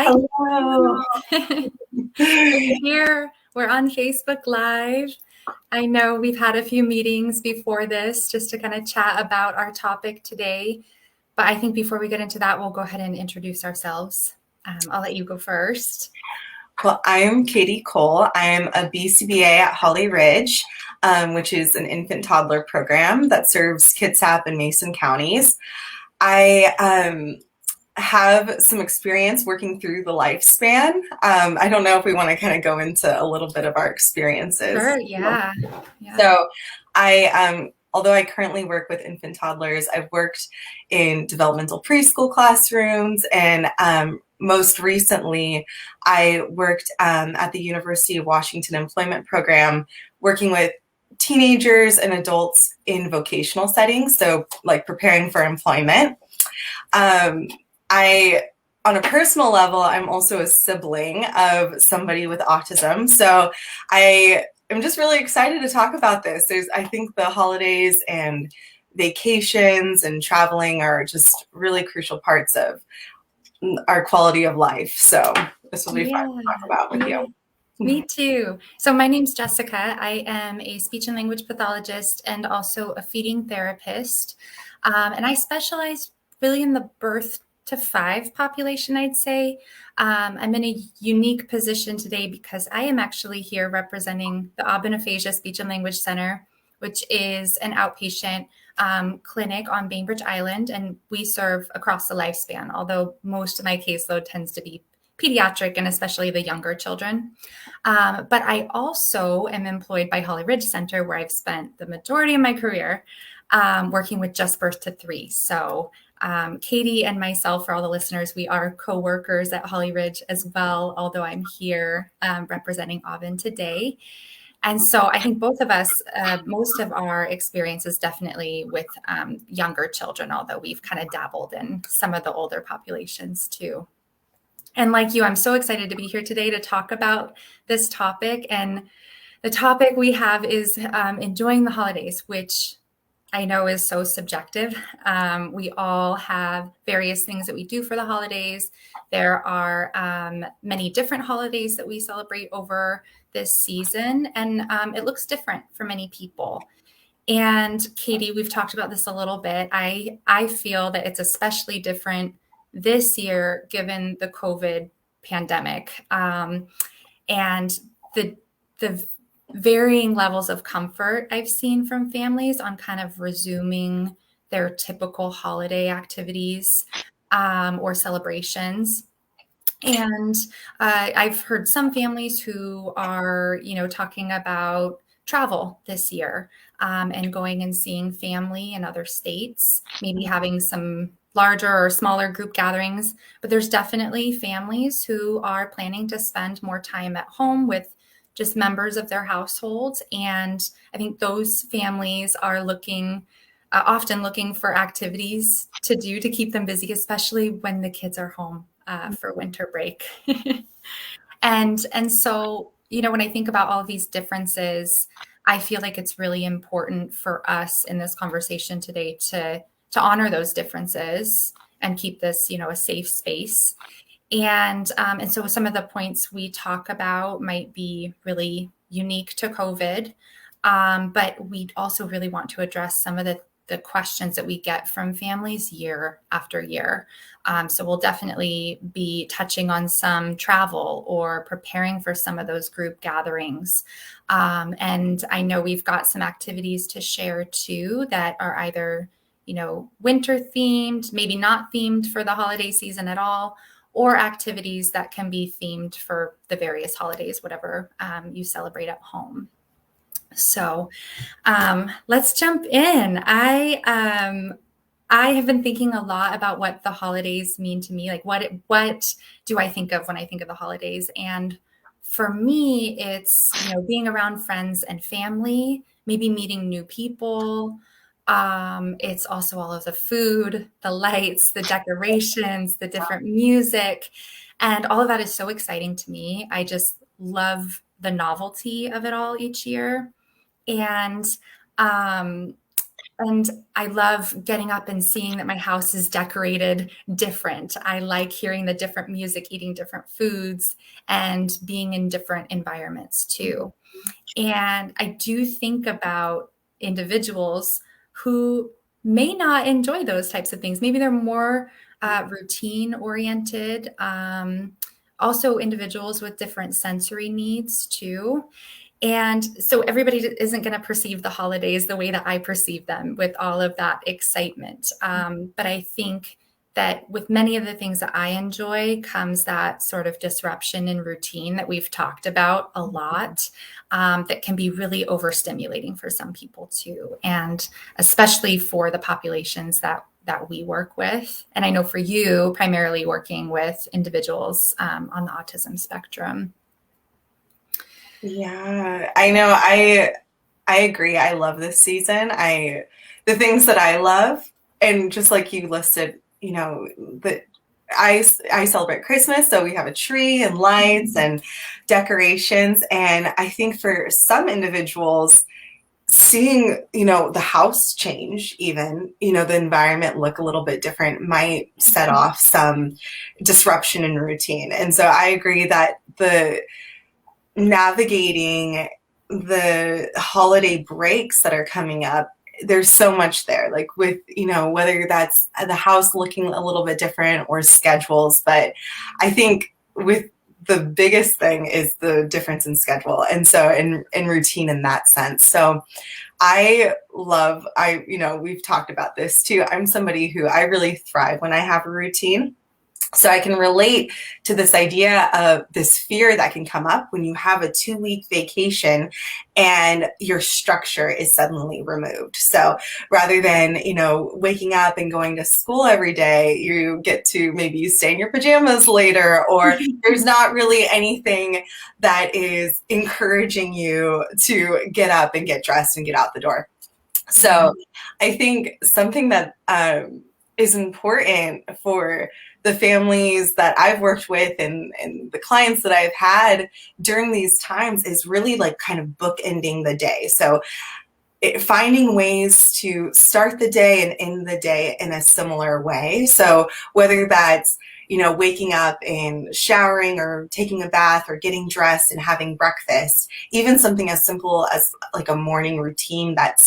Hi. Hello. We're here. We're on Facebook Live. I know we've had a few meetings before this just to kind of chat about our topic today. But I think before we get into that, we'll go ahead and introduce ourselves. I'll let you go first. Well, I'm Katie Cole. I'm a BCBA at Holly Ridge, which is an infant toddler program that serves Kitsap and Mason counties. I have some experience working through the lifespan. I don't know if we want to kind of go into a little bit of our experiences. Sure. Yeah. Yeah. So although I currently work with infant toddlers, I've worked in developmental preschool classrooms, and most recently, I worked at the University of Washington Employment Program, working with teenagers and adults in vocational settings, so like preparing for employment. On a personal level, I'm also a sibling of somebody with autism, so I'm just really excited to talk about this. I think the holidays and vacations and traveling are just really crucial parts of our quality of life. So this will be fun to talk about with Yeah. you. Me too. So my name's Jessica. I am a speech and language pathologist and also a feeding therapist. And I specialize really in the birth to 5 population, I'd say. I'm in a unique position today because I am actually here representing the Aubin Aphasia Speech and Language Center, which is an outpatient clinic on Bainbridge Island, and we serve across the lifespan, although most of my caseload tends to be pediatric and especially the younger children. But I also am employed by Holly Ridge Center, where I've spent the majority of my career working with just birth to 3. So Katie and myself, for all the listeners, we are co-workers at Holly Ridge as well, although I'm here representing Aubin today. And so I think both of us, most of our experience is definitely with younger children, although we've kind of dabbled in some of the older populations too. And like you, I'm so excited to be here today to talk about this topic. And the topic we have is enjoying the holidays, which I know is so subjective. We all have various things that we do for the holidays. There are many different holidays that we celebrate over this season, and it looks different for many people. And Katie, we've talked about this a little bit. I feel that it's especially different this year given the COVID pandemic and the varying levels of comfort I've seen from families on kind of resuming their typical holiday activities or celebrations. And I've heard some families who are, talking about travel this year and going and seeing family in other states, maybe having some larger or smaller group gatherings. But there's definitely families who are planning to spend more time at home with just members of their household. And I think those families are often looking for activities to do to keep them busy, especially when the kids are home for winter break. And so, when I think about all of these differences, I feel like it's really important for us in this conversation today to honor those differences and keep this, a safe space. And so some of the points we talk about might be really unique to COVID, but we also really want to address some of the questions that we get from families year after year. So we'll definitely be touching on some travel or preparing for some of those group gatherings. And I know we've got some activities to share too that are either, winter themed, maybe not themed for the holiday season at all, or activities that can be themed for the various holidays, whatever you celebrate at home. So let's jump in. I have been thinking a lot about what the holidays mean to me. Like what do I think of when I think of the holidays? And for me, it's, being around friends and family, maybe meeting new people. It's also all of the food, the lights, the decorations, the different music, and all of that is so exciting to me. I just love the novelty of it all each year. And And I love getting up and seeing that my house is decorated different. I like hearing the different music, eating different foods, and being in different environments too. And I do think about individuals who may not enjoy those types of things. Maybe they're more routine oriented. Also, individuals with different sensory needs too. And so everybody isn't going to perceive the holidays the way that I perceive them with all of that excitement. But I think that with many of the things that I enjoy comes that sort of disruption in routine that we've talked about a lot, that can be really overstimulating for some people too. And especially for the populations that we work with. And I know for you, primarily working with individuals on the autism spectrum. Yeah, I know. I agree. I love this season. The things that I love, and just like you listed, the I celebrate Christmas, so we have a tree and lights and decorations. And I think for some individuals, seeing, the house change, even, the environment look a little bit different might set off some disruption in routine. And so I agree that the navigating the holiday breaks that are coming up, there's so much there, like with, whether that's the house looking a little bit different or schedules. But I think with the biggest thing is the difference in schedule. And so in routine in that sense. So we've talked about this too. I'm somebody who I really thrive when I have a routine. So I can relate to this idea of this fear that can come up when you have a 2-week vacation and your structure is suddenly removed. So rather than, waking up and going to school every day, you get to maybe you stay in your pajamas later, or there's not really anything that is encouraging you to get up and get dressed and get out the door. So I think something that is important for the families that I've worked with and the clients that I've had during these times is really like kind of bookending the day. So finding ways to start the day and end the day in a similar way. So whether that's, waking up and showering or taking a bath or getting dressed and having breakfast, even something as simple as like a morning routine that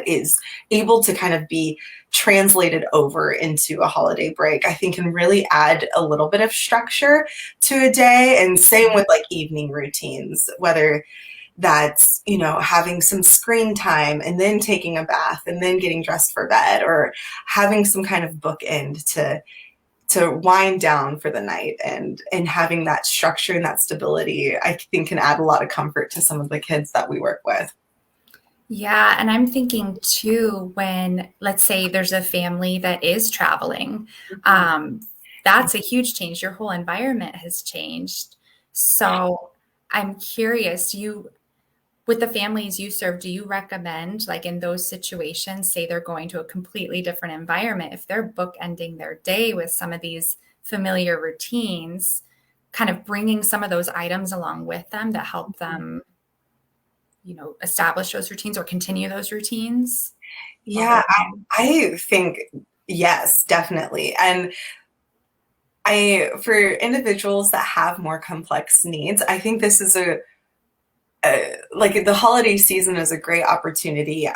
is able to kind of be translated over into a holiday break, I think can really add a little bit of structure to a day. And same with like evening routines, whether that's, having some screen time and then taking a bath and then getting dressed for bed, or having some kind of bookend to wind down for the night, and having that structure and that stability, I think can add a lot of comfort to some of the kids that we work with. Yeah, and I'm thinking too, when let's say there's a family that is traveling, that's a huge change. Your whole environment has changed. So I'm curious, with the families you serve, do you recommend, like in those situations, say they're going to a completely different environment, if they're bookending their day with some of these familiar routines, kind of bringing some of those items along with them that help them establish those routines or continue those routines? Yeah, I think yes, definitely. And for individuals that have more complex needs, I think this is like the holiday season is a great opportunity,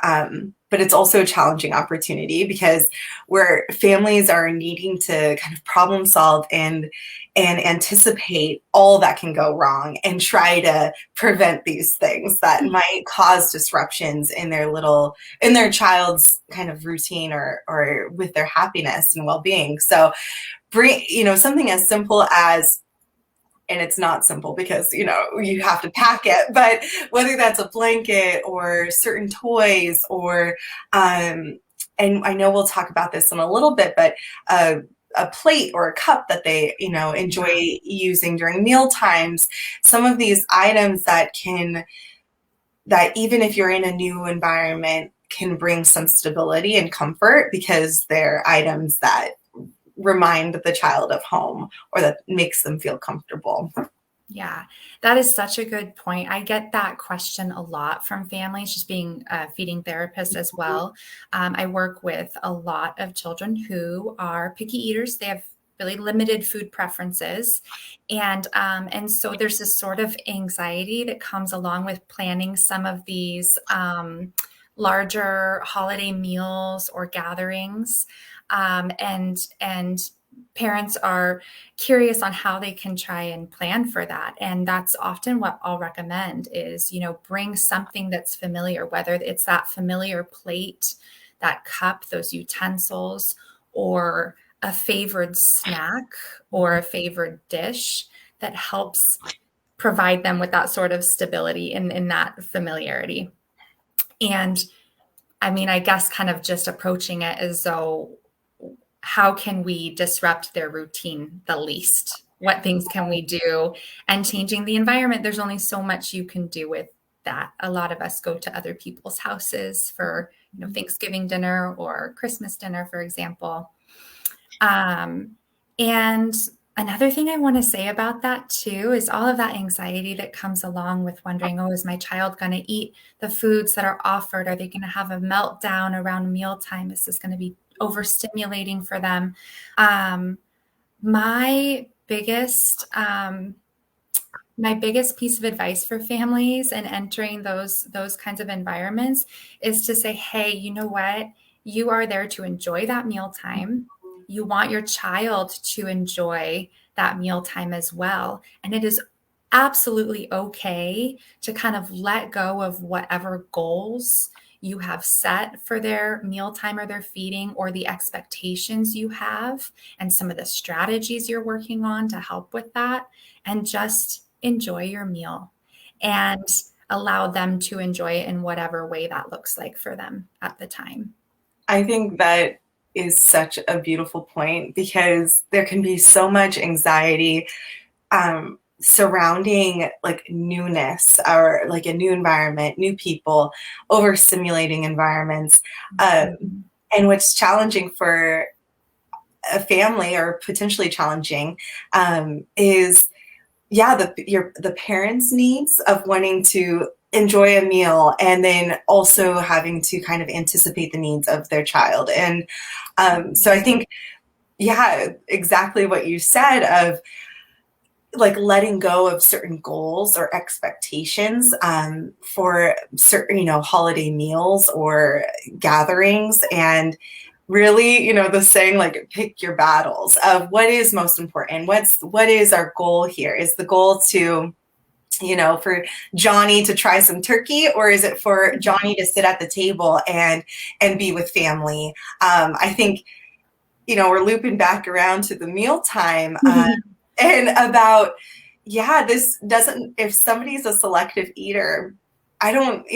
but it's also a challenging opportunity because where families are needing to kind of problem solve and anticipate all that can go wrong and try to prevent these things that might cause disruptions in their child's kind of routine or with their happiness and well-being. So bring, something as simple as, and it's not simple because, you have to pack it, but whether that's a blanket or certain toys or, and I know we'll talk about this in a little bit, but a plate or a cup that they, enjoy using during meal times, some of these items that even if you're in a new environment can bring some stability and comfort because they're items that remind the child of home or that makes them feel comfortable. Yeah, that is such a good point. I get that question a lot from families, just being a feeding therapist as well. I work with a lot of children who are picky eaters. They have really limited food preferences, and so there's this sort of anxiety that comes along with planning some of these larger holiday meals or gatherings, and parents are curious on how they can try and plan for that. And that's often what I'll recommend is, bring something that's familiar, whether it's that familiar plate, that cup, those utensils, or a favored snack or a favored dish that helps provide them with that sort of stability in that familiarity. And I mean, I guess kind of just approaching it as though, how can we disrupt their routine the least? What things can we do? And changing the environment, there's only so much you can do with that. A lot of us go to other people's houses for, Thanksgiving dinner or Christmas dinner, for example. And another thing I want to say about that too is all of that anxiety that comes along with wondering, oh, is my child going to eat the foods that are offered? Are they going to have a meltdown around mealtime? Is this going to be overstimulating for them? My biggest my biggest piece of advice for families and entering those kinds of environments is to say, hey, you know what? You are there to enjoy that mealtime. You want your child to enjoy that mealtime as well. And it is absolutely okay to kind of let go of whatever goals you have set for their mealtime or their feeding, or the expectations you have and some of the strategies you're working on to help with that, and just enjoy your meal and allow them to enjoy it in whatever way that looks like for them at the time. I think that is such a beautiful point because there can be so much anxiety surrounding like newness or like a new environment, new people, overstimulating environments. And what's challenging for a family, or potentially challenging, is the parents' needs of wanting to enjoy a meal and then also having to kind of anticipate the needs of their child. And so I think, yeah, exactly what you said of like letting go of certain goals or expectations for certain, holiday meals or gatherings, and really, the saying, like, pick your battles of what is most important. What is our goal here? Is the goal to, for Johnny to try some turkey, or is it for Johnny to sit at the table and be with family? I think, we're looping back around to the mealtime and about, this doesn't, if somebody's a selective eater, I don't,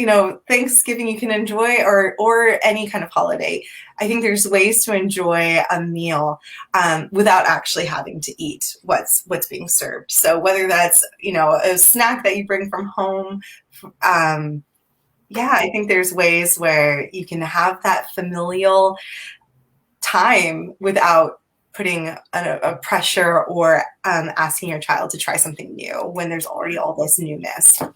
Thanksgiving you can enjoy, or any kind of holiday. I think there's ways to enjoy a meal without actually having to eat what's being served. So whether that's, a snack that you bring from home, I think there's ways where you can have that familial time without putting a pressure or asking your child to try something new when there's already all this newness. So.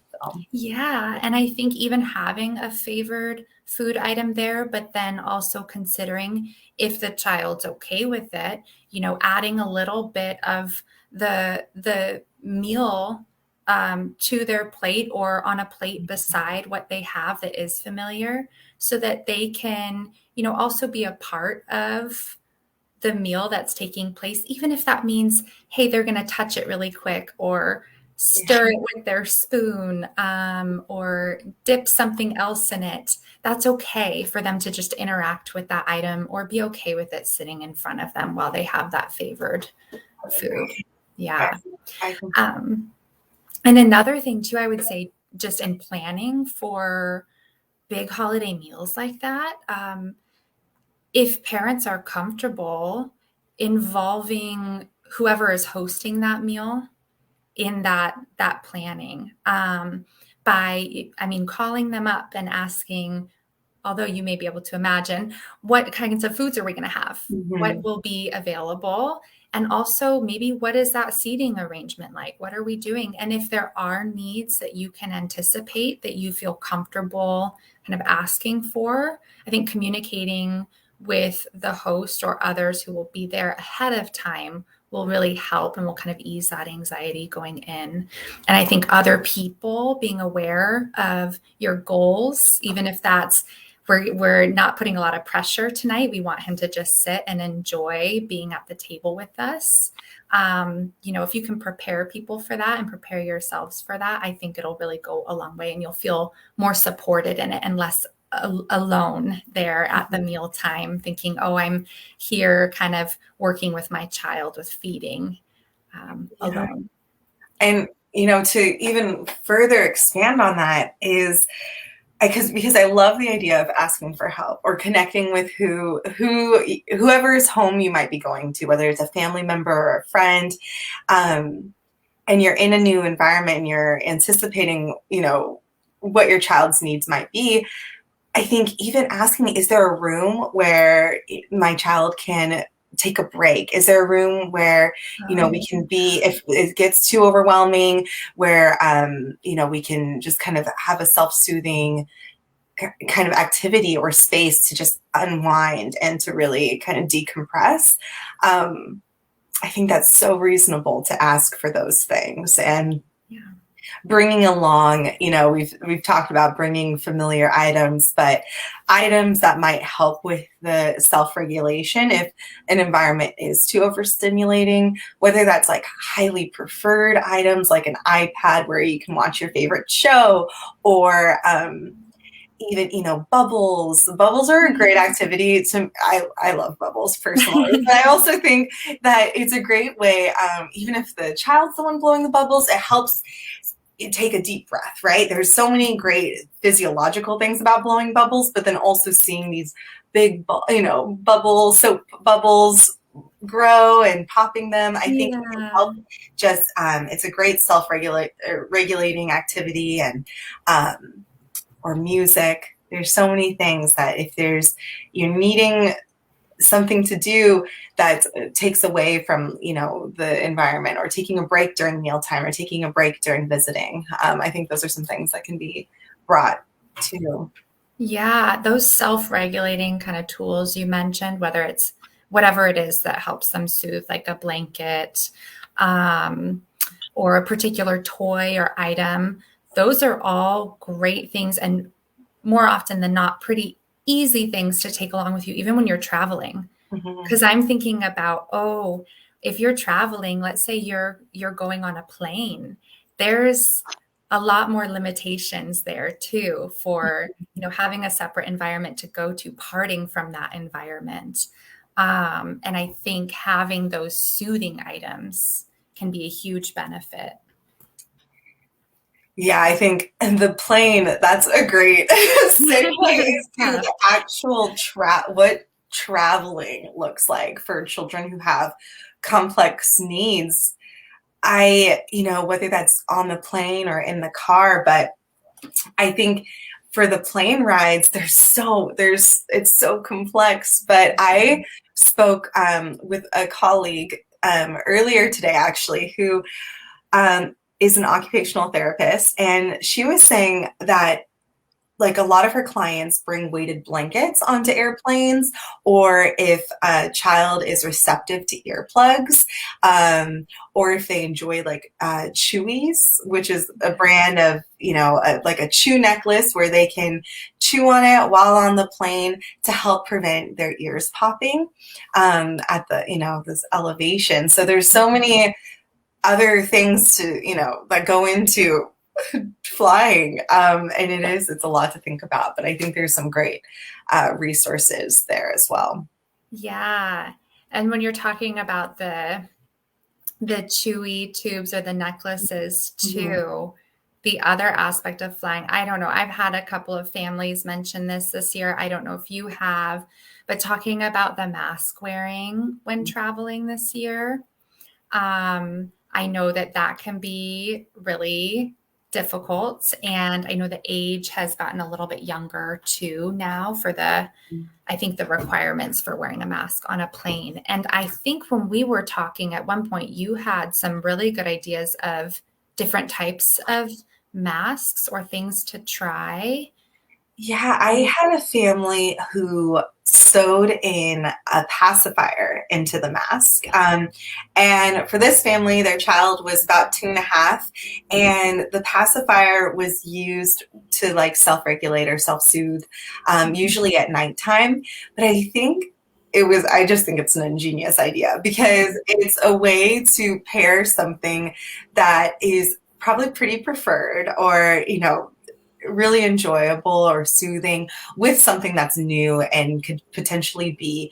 Yeah. And I think even having a favored food item there, but then also considering if the child's okay with it, adding a little bit of the meal to their plate or on a plate beside what they have that is familiar, so that they can, also be a part of the meal that's taking place, even if that means, hey, they're going to touch it really quick or stir it with their spoon, or dip something else in it. That's okay for them to just interact with that item or be okay with it sitting in front of them while they have that favored food. Yeah. And another thing too, I would say, just in planning for big holiday meals like that, if parents are comfortable involving whoever is hosting that meal in that planning, by, calling them up and asking, although you may be able to imagine, what kinds of foods are we going to have? Mm-hmm. What will be available? And also, maybe what is that seating arrangement like? What are we doing? And if there are needs that you can anticipate that you feel comfortable kind of asking for, I think communicating with the host or others who will be there ahead of time will really help and will kind of ease that anxiety going in. And I think other people being aware of your goals, even if that's we're not putting a lot of pressure tonight. We want him to just sit and enjoy being at the table with us. If you can prepare people for that and prepare yourselves for that, I think it'll really go a long way and you'll feel more supported in it and less alone there at the meal time thinking, oh, I'm here kind of working with my child with feeding alone. And, to even further expand on that is because I love the idea of asking for help or connecting with whoever's home you might be going to, whether it's a family member or a friend, and you're in a new environment and you're anticipating, what your child's needs might be. I think even asking, is there a room where my child can take a break? Is there a room where, we can be, if it gets too overwhelming, where, we can just kind of have a self-soothing kind of activity or space to just unwind and to really kind of decompress. I think that's so reasonable to ask for those things. And Yeah. bringing along, we've talked about bringing familiar items, but items that might help with the self-regulation if an environment is too overstimulating, whether that's like highly preferred items like an iPad where you can watch your favorite show, or even bubbles are a great activity. I love bubbles personally, but I also think that it's a great way, even if the child's the one blowing the bubbles, it helps you take a deep breath, right? There's so many great physiological things about blowing bubbles, but then also seeing these big bubbles, soap bubbles grow and popping them, I think it can help. Just it's a great self-regulating activity. And or music. There's so many things that if you're needing something to do that takes away from, the environment, or taking a break during mealtime, or taking a break during visiting. I think those are some things that can be brought to. Yeah, those self-regulating kind of tools you mentioned, whether it's whatever it is that helps them soothe, like a blanket, or a particular toy or item, those are all great things, and more often than not, pretty easy things to take along with you, even when you're traveling. Because I'm thinking about, if you're traveling, let's say you're going on a plane, there's a lot more limitations there too for having a separate environment to go to, parting from that environment. And I think having those soothing items can be a huge benefit. Yeah, I think the plane, that's a great segue to Yeah. the actual what traveling looks like for children who have complex needs. Whether that's on the plane or in the car, but I think for the plane rides, it's so complex. But I spoke with a colleague earlier today, actually, who is an occupational therapist, and she was saying that like a lot of her clients bring weighted blankets onto airplanes, or if a child is receptive to earplugs, or if they enjoy like Chewies, which is a brand of, like a chew necklace where they can chew on it while on the plane to help prevent their ears popping at this elevation. So there's so many other things that go into flying, and it's a lot to think about, but I think there's some great resources there as well. Yeah. And when you're talking about the chewy tubes or the necklaces too, the other aspect of flying, I don't know, I've had a couple of families mention this year, I don't know if you have, but talking about the mask wearing when traveling this year, I know that can be really difficult. And I know the age has gotten a little bit younger too now for I think the requirements for wearing a mask on a plane. And I think when we were talking at one point, you had some really good ideas of different types of masks or things to try. Yeah, I had a family who sewed in a pacifier into the mask. And for this family, their child was about 2.5, and the pacifier was used to like self-regulate or self-soothe, usually at nighttime. But I just think it's an ingenious idea because it's a way to pair something that is probably pretty preferred or, really enjoyable or soothing with something that's new and could potentially be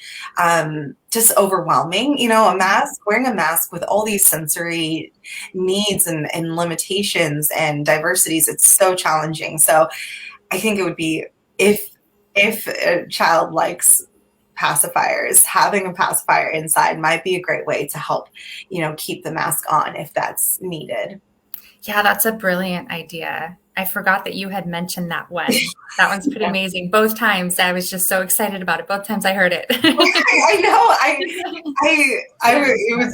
just overwhelming. Wearing a mask with all these sensory needs and limitations and diversities, it's so challenging. So I think it would be, if a child likes pacifiers, having a pacifier inside might be a great way to help, keep the mask on if that's needed. Yeah, that's a brilliant idea. I forgot that you had mentioned that one. That one's pretty amazing. Both times I was just so excited about it. Both times I heard it. I know.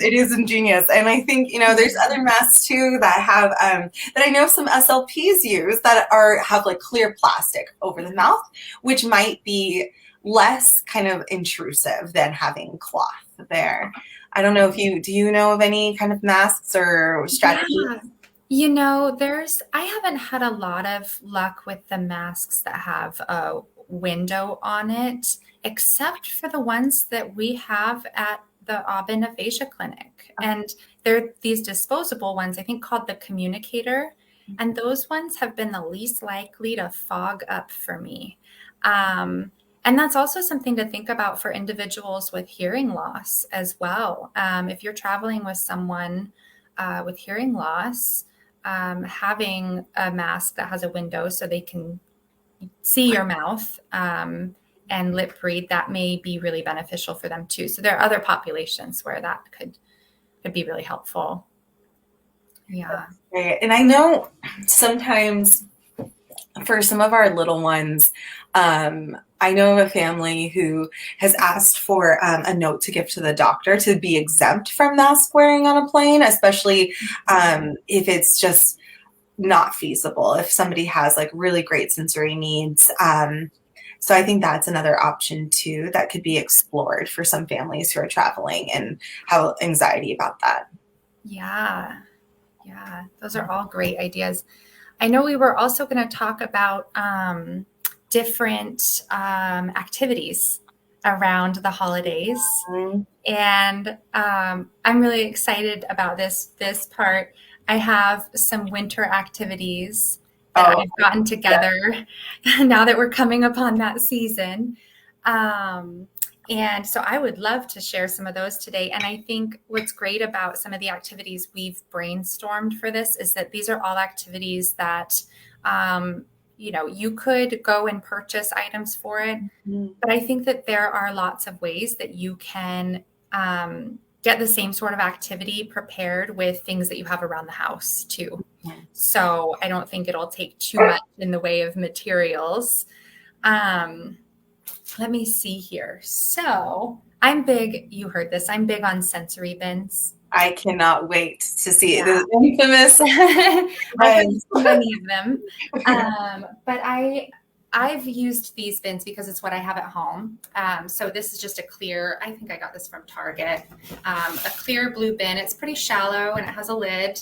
It is ingenious, and I think there's other masks too that have that I know some SLPs use that have like clear plastic over the mouth, which might be less kind of intrusive than having cloth there. I don't know if do you know of any kind of masks or strategies? I haven't had a lot of luck with the masks that have a window on it, except for the ones that we have at the Aubin Aphasia clinic. And they're these disposable ones, I think called the communicator. And those ones have been the least likely to fog up for me. And that's also something to think about for individuals with hearing loss as well. If you're traveling with someone with hearing loss, having a mask that has a window so they can see your mouth and lip read, that may be really beneficial for them too. So there are other populations where that could be really helpful. Yeah. Right. And I know sometimes for some of our little ones, I know of a family who has asked for a note to give to the doctor to be exempt from mask wearing on a plane, especially if it's just not feasible, if somebody has like really great sensory needs. So I think that's another option too that could be explored for some families who are traveling and have anxiety about that. Yeah. Yeah. Those are all great ideas. I know we were also going to talk about different activities around the holidays. And I'm really excited about this part. I have some winter activities that I've gotten together now that we're coming upon that season. And so I would love to share some of those today. And I think what's great about some of the activities we've brainstormed for this is that these are all activities that, you could go and purchase items for it. But I think that there are lots of ways that you can get the same sort of activity prepared with things that you have around the house too. So I don't think it'll take too much in the way of materials. Let me see here. So you heard this, I'm big on sensory bins. I cannot wait to see it. The infamous. I've used many of them. But I've used these bins because it's what I have at home. So this is just I think I got this from Target, a clear blue bin. It's pretty shallow and it has a lid.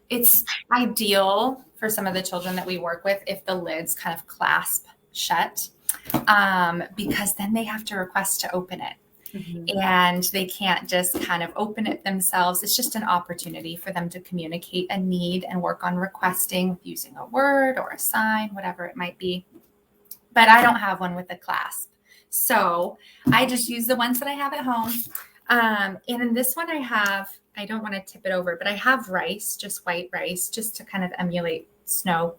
It's ideal for some of the children that we work with if the lids kind of clasp shut, because then they have to request to open it. And they can't just kind of open it themselves. It's just an opportunity for them to communicate a need and work on requesting using a word or a sign, whatever it might be. But I don't have one with a clasp. So I just use the ones that I have at home. And in this one I don't want to tip it over, but I have rice, just white rice, just to kind of emulate snow.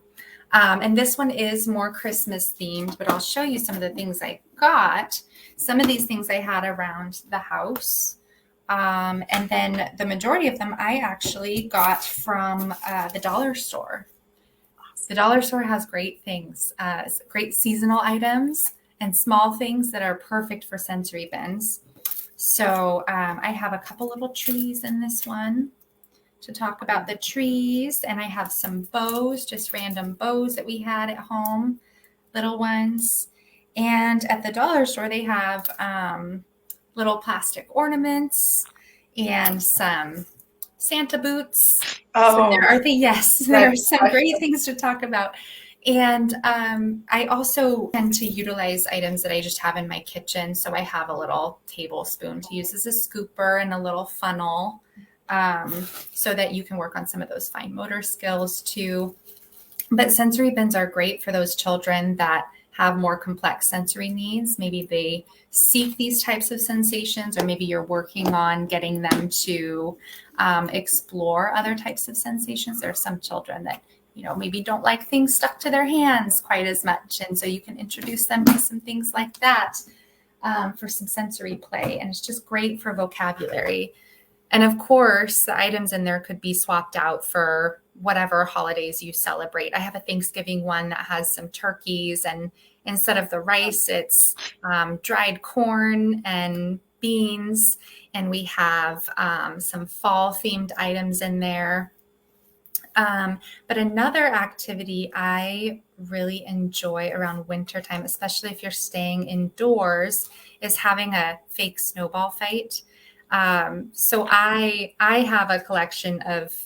And this one is more Christmas themed, but I'll show you some of the things I got. Some of these things I had around the house. And then the majority of them I actually got from the dollar store. The dollar store has great things, great seasonal items and small things that are perfect for sensory bins. So I have a couple little trees in this one to talk about the trees, and I have some bows, just random bows that we had at home, little ones. And at the dollar store, they have little plastic ornaments and some Santa boots. So Oh, there are yes, there are that's some great things to talk about. And I also tend to utilize items that I just have in my kitchen. So I have a little tablespoon to use as a scooper and a little funnel, so that you can work on some of those fine motor skills too. But sensory bins are great for those children that have more complex sensory needs. Maybe they seek these types of sensations, or maybe you're working on getting them to explore other types of sensations. There are some children that, maybe don't like things stuck to their hands quite as much. And so you can introduce them to some things like that for some sensory play. And it's just great for vocabulary. And of course, the items in there could be swapped out for whatever holidays you celebrate. I have a Thanksgiving one that has some turkeys, and instead of the rice, it's dried corn and beans. And we have some fall themed items in there. But another activity I really enjoy around wintertime, especially if you're staying indoors, is having a fake snowball fight. So I have a collection of,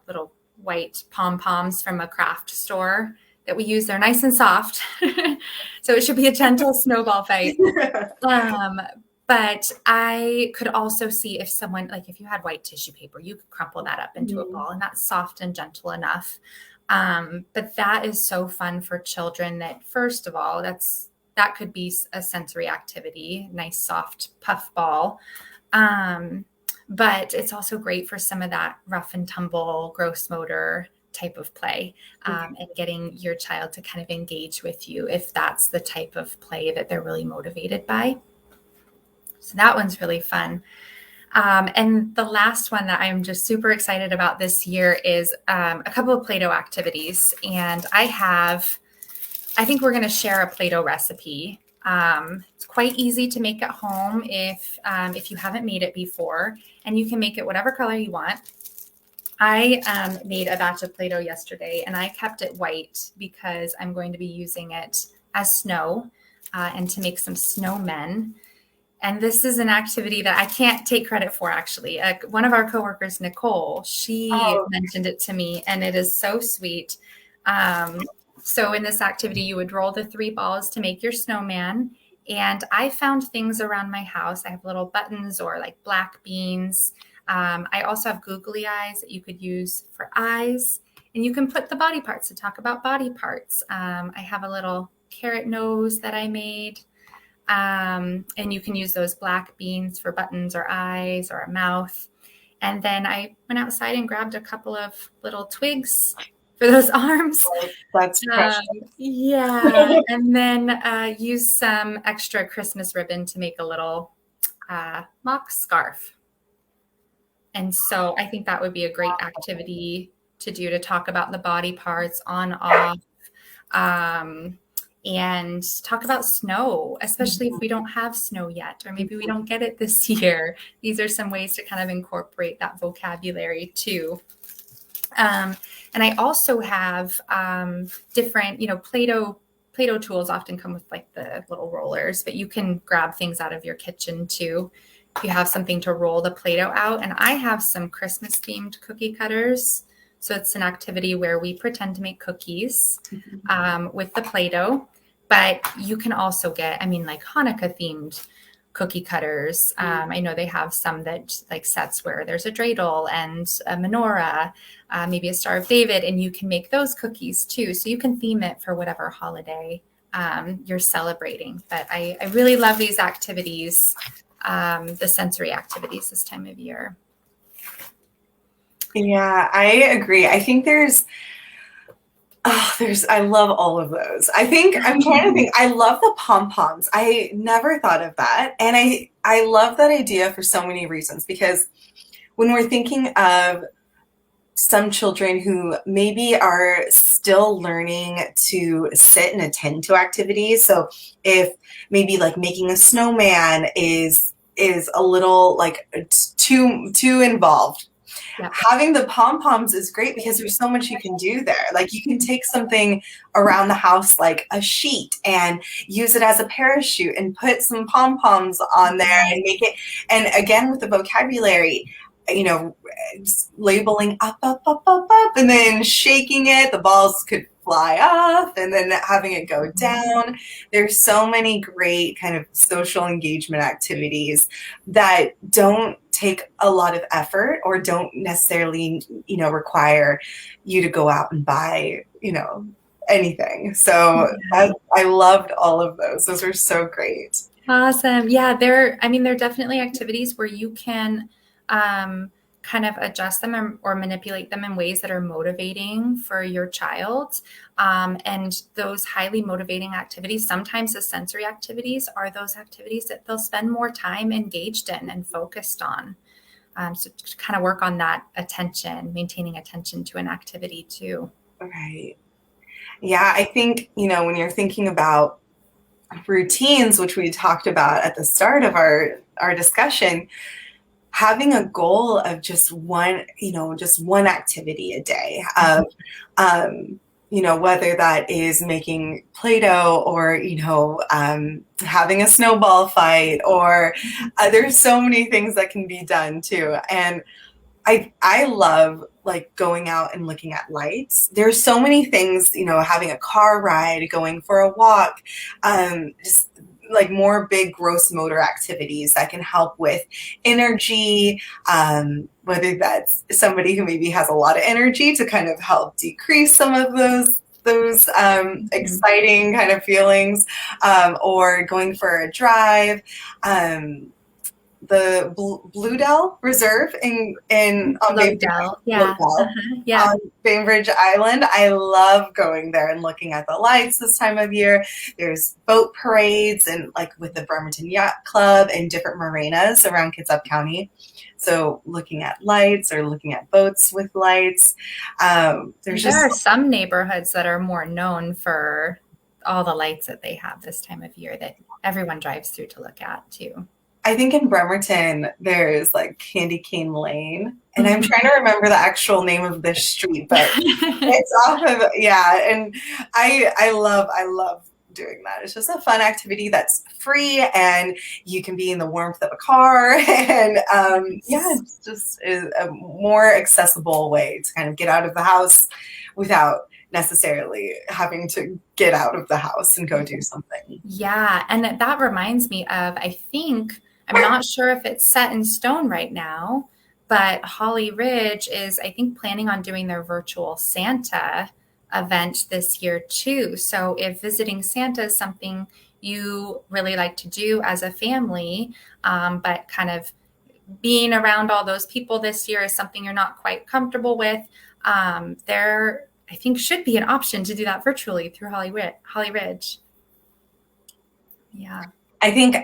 little white pom-poms from a craft store that we use. They're nice and soft. So it should be a gentle snowball fight. But I could also see if someone, like if you had white tissue paper, you could crumple that up into a ball, and that's soft and gentle enough. But that is so fun for children that, first of all, that could be a sensory activity, nice soft puff ball. But it's also great for some of that rough and tumble, gross motor type of play, and getting your child to kind of engage with you if that's the type of play that they're really motivated by. So that one's really fun. And the last one that I'm just super excited about this year is a couple of Play-Doh activities. And I think we're going to share a Play-Doh recipe. It's quite easy to make at home if you haven't made it before, and you can make it whatever color you want. I made a batch of Play-Doh yesterday, and I kept it white because I'm going to be using it as snow and to make some snowmen. And this is an activity that I can't take credit for, actually. One of our coworkers, Nicole, she mentioned it to me, and it is so sweet. So in this activity, you would roll the 3 balls to make your snowman. And I found things around my house. I have little buttons or like black beans. I also have googly eyes that you could use for eyes. And you can put the body parts to talk about body parts. I have a little carrot nose that I made. And you can use those black beans for buttons or eyes or a mouth. And then I went outside and grabbed a couple of little twigs for those arms. That's precious. Yeah. And then use some extra Christmas ribbon to make a little mock scarf. And so I think that would be a great activity to do, to talk about the body parts on, off. And talk about snow, especially if we don't have snow yet, or maybe we don't get it this year. These are some ways to kind of incorporate that vocabulary too. And I also have different, Play-Doh tools often come with like the little rollers, but you can grab things out of your kitchen too if you have something to roll the Play-Doh out. And I have some Christmas themed cookie cutters. So it's an activity where we pretend to make cookies with the Play-Doh, but you can also get, like Hanukkah themed cookie cutters. I know they have some that like sets where there's a dreidel and a menorah, maybe a Star of David, and you can make those cookies too. So you can theme it for whatever holiday you're celebrating. But I really love these activities, the sensory activities this time of year. Yeah, I agree. I think I love all of those. I'm trying to think, I love the pom-poms. I never thought of that. And I love that idea for so many reasons, because when we're thinking of some children who maybe are still learning to sit and attend to activities. So if maybe like making a snowman is a little like too involved, Yep. having the pom poms is great because there's so much you can do there. Like you can take something around the house, like a sheet, and use it as a parachute and put some pom poms on there and make it. And again, with the vocabulary, you know, labeling up, up, up, up, up, and then shaking it. The balls could fly off and then having it go down. There's so many great kind of social engagement activities that don't take a lot of effort or don't necessarily, you know, require you to go out and buy, you know, anything. So I loved all of those. Those were so great. Awesome. Yeah, I mean, there are definitely activities where you can kind of adjust them or manipulate them in ways that are motivating for your child. And those highly motivating activities, sometimes the sensory activities, are those activities that they'll spend more time engaged in and focused on. So to kind of work on that attention, maintaining attention to an activity too. Right. Yeah, I think, you know, when you're thinking about routines, which we talked about at the start of our discussion, having a goal of just one, you know, just one activity a day of, you know, whether that is making Play-Doh or, you know, having a snowball fight or there's so many things that can be done too. And I love like going out and looking at lights. There's so many things, you know, having a car ride, going for a walk, just like more big gross motor activities that can help with energy, whether that's somebody who maybe has a lot of energy to kind of help decrease some of those exciting kind of feelings, or going for a drive. The Bluedell Reserve on Lodell, yeah. Yeah. on Bainbridge Island. I love going there and looking at the lights this time of year. There's boat parades and like with the Bremerton Yacht Club and different marinas around Kitsap County. So looking at lights or looking at boats with lights. There are some neighborhoods that are more known for all the lights that they have this time of year that everyone drives through to look at too. I think in Bremerton there's like Candy Cane Lane, and I'm trying to remember the actual name of this street, but it's off of and I love doing that. It's just a fun activity that's free, and you can be in the warmth of a car, and it's just a more accessible way to kind of get out of the house without necessarily having to get out of the house and go do something. Yeah, and that reminds me of, I'm not sure if it's set in stone right now, but Holly Ridge is, I think, planning on doing their virtual Santa event this year too. So if visiting Santa is something you really like to do as a family, but kind of being around all those people this year is something you're not quite comfortable with, there, I think, should be an option to do that virtually through Holly Ridge. Yeah. I think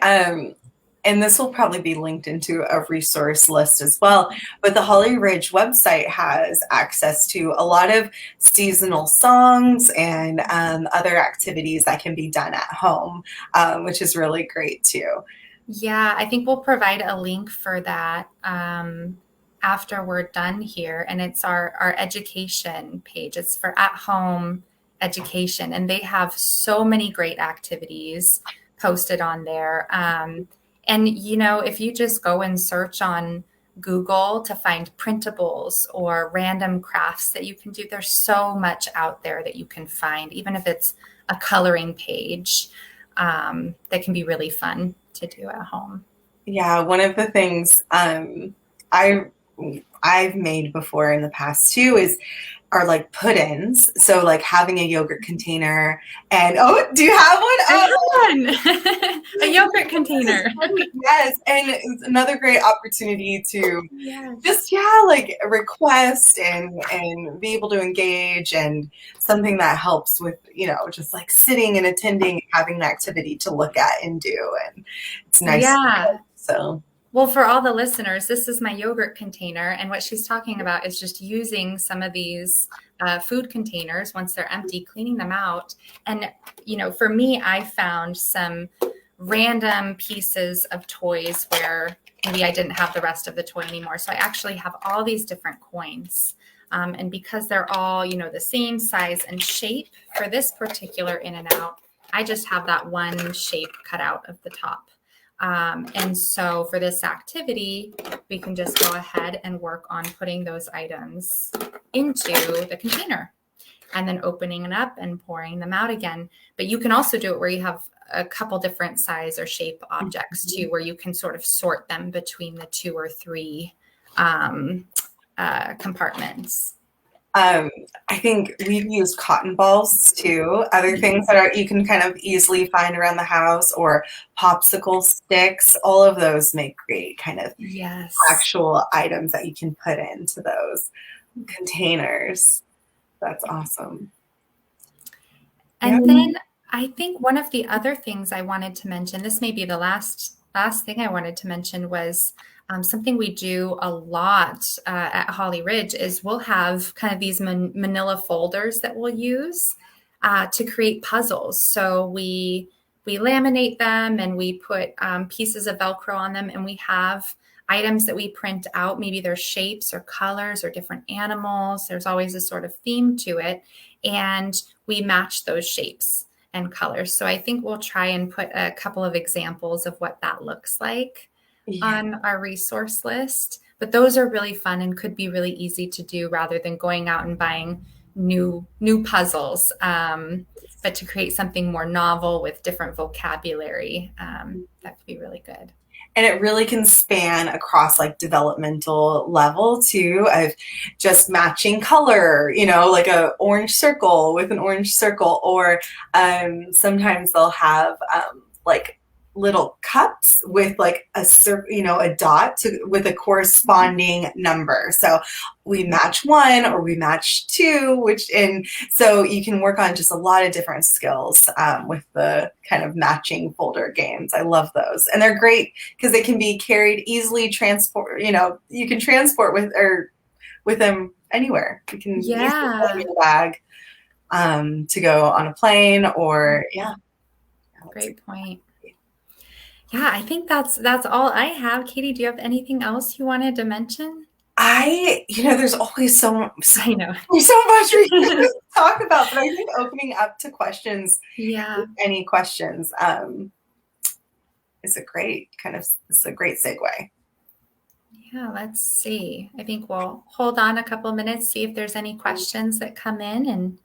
and this will probably be linked into a resource list as well, but the Holly Ridge website has access to a lot of seasonal songs and other activities that can be done at home, which is really great too. Yeah, I think we'll provide a link for that after we're done here. And it's our education page. It's for at-home education. And they have so many great activities posted on there. And, you know, if you just go and search on Google to find printables or random crafts that you can do, there's so much out there that you can find, even if it's a coloring page, that can be really fun to do at home. Yeah, one of the things I've made before in the past too are like put-ins. So like having a yogurt container and do you have one? I have one. A yogurt container. Yes, and it's another great opportunity to just like request and be able to engage, and something that helps with, you know, just like sitting and attending, having an activity to look at and do, and it's nice. Yeah. So Well, for all the listeners, this is my yogurt container. And what she's talking about is just using some of these food containers once they're empty, cleaning them out. And, for me, I found some random pieces of toys where maybe I didn't have the rest of the toy anymore. So I actually have all these different coins. And because they're all, the same size and shape for this particular in and out, I just have that one shape cut out of the top. And so for this activity, we can just go ahead and work on putting those items into the container and then opening it up and pouring them out again. But you can also do it where you have a couple different size or shape objects too, where you can sort of sort them between the 2 or 3 compartments. I think we've used cotton balls too. Other things that you can kind of easily find around the house, or popsicle sticks. All of those make great kind of actual items that you can put into those containers. That's awesome. And then I think one of the other things I wanted to mention, this may be the last thing I wanted to mention, was something we do a lot at Holly Ridge is we'll have kind of these manila folders that we'll use to create puzzles. So we laminate them and we put pieces of Velcro on them, and we have items that we print out. Maybe they're shapes or colors or different animals. There's always a sort of theme to it. And we match those shapes and colors. So I think we'll try and put a couple of examples of what that looks like on our resource list. But those are really fun and could be really easy to do rather than going out and buying new puzzles. But to create something more novel with different vocabulary, that could be really good. And it really can span across like developmental level too, of just matching color, like a orange circle with an orange circle, or sometimes they'll have like little cups with like a dot with a corresponding number. So we match 1 or we match 2, so you can work on just a lot of different skills with the kind of matching folder games. I love those. And they're great because they can be carried easily, you can transport with them anywhere. You can easily put them in a bag to go on a plane or, Great point. Yeah, I think that's all I have. Katie, do you have anything else you wanted to mention? There's always so much I know. There's so much we can talk about, but I think opening up to questions, any questions, is a great segue. Yeah, let's see. I think we'll hold on a couple minutes, see if there's any questions that come in, and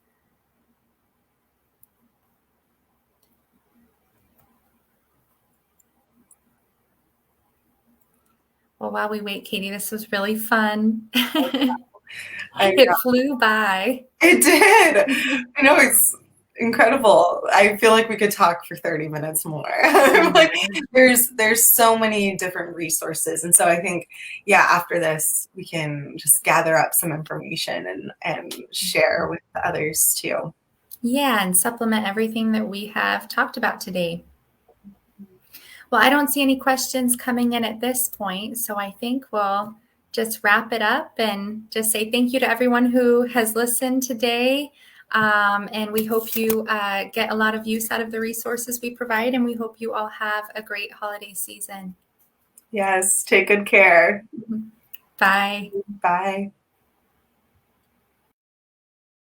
well, while we wait, Katie, this was really fun. It flew by. It did. It's incredible. I feel like we could talk for 30 minutes more. Like there's so many different resources. And so I think, after this, we can just gather up some information and share with the others too. Yeah, and supplement everything that we have talked about today. Well, I don't see any questions coming in at this point, so I think we'll just wrap it up and just say thank you to everyone who has listened today. And we hope you get a lot of use out of the resources we provide, and we hope you all have a great holiday season. Yes, take good care. Bye. Bye.